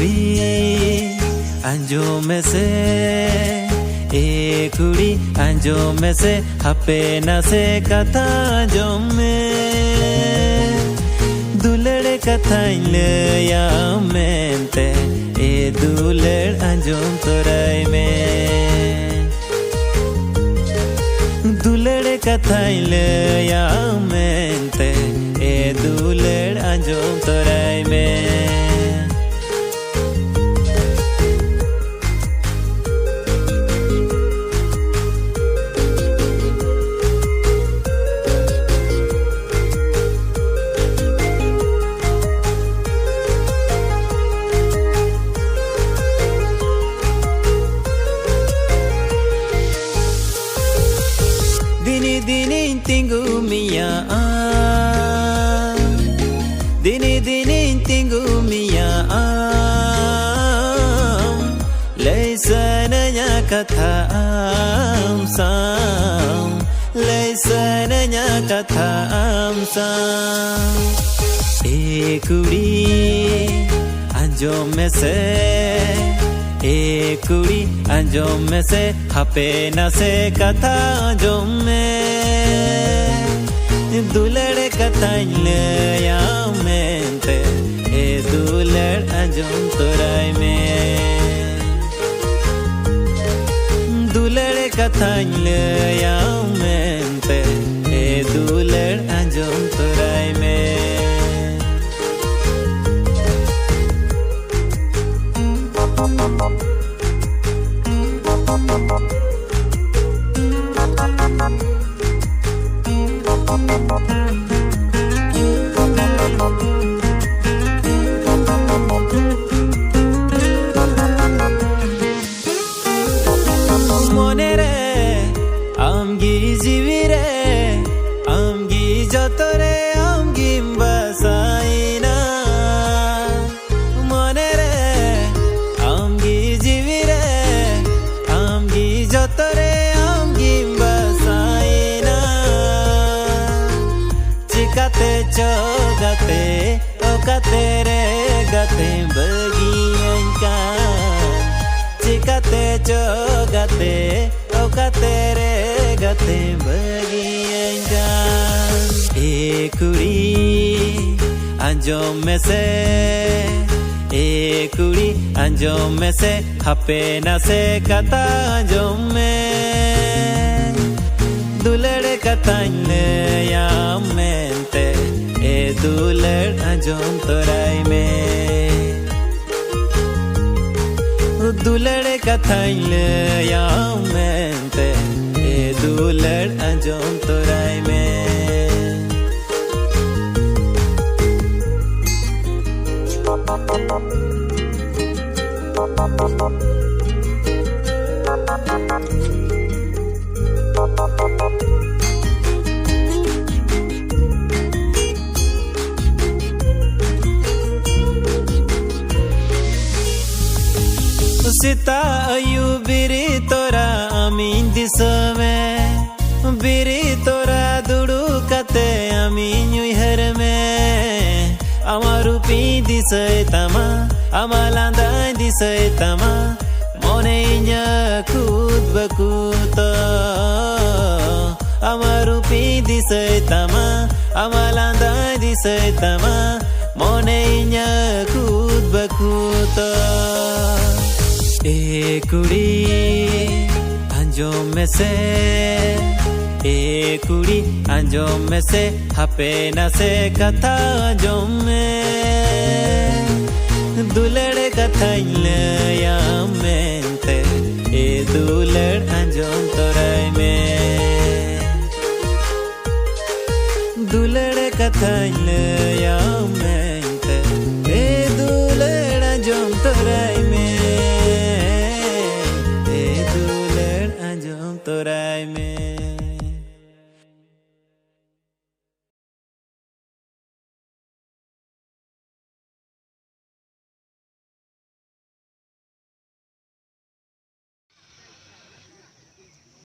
कुड़ी आंजो में से ए कुड़ी आंजो में से हपे न से कथा जो में दुलड़ कथा या मेंते ए दुलड़ आंजो तोराई में दुलड़ कथा या मेंते ए दुलड़ आंजो तोराई में Dini dini tinggu mia Dini dini tinggu mia Laisa nanya kata sam Laisa nanya kata sam E kudi anjo में से ए कुड़ी आंजो में से हपे न से कथा जो में दुलड़ कथा या मेंते ए दुलड़ आंजो तोराई में दुलड़ कथा या मेंते ए दुलड़ आंजो तोराई में Monere amgi jivire amgi jotore amgi basaina monere amgi jivire amgi jotore amgi basaina chikate chogate okate re gate bagianka chikate chogate okate re gate bagianka e kudi anjo में से ए कुड़ी अंजो में से हपे न से कथा जो में दुलड़ कथा या मेंते ए दुलड़ अंजो तोराई में दुलड़ कथा या मेंते ए दुलड़ अंजो तोराई में Sita ayu biri tora amin disame biri tora dudu kate amin yuhar me amaru pi disay tama amalanda disay tama mone nya kud bakuta amaru pi disay tama amalanda disay tama mone nya kud bakuta ए कुड़ी आंजो में से ए कुड़ी आंजो में से हपे न से कथा जो में दुलड़ कथा या मेंते ए दुलड़ आंजो तोराई में दुलड़ कथा या मेंते ए दुलड़ आंजो तोराई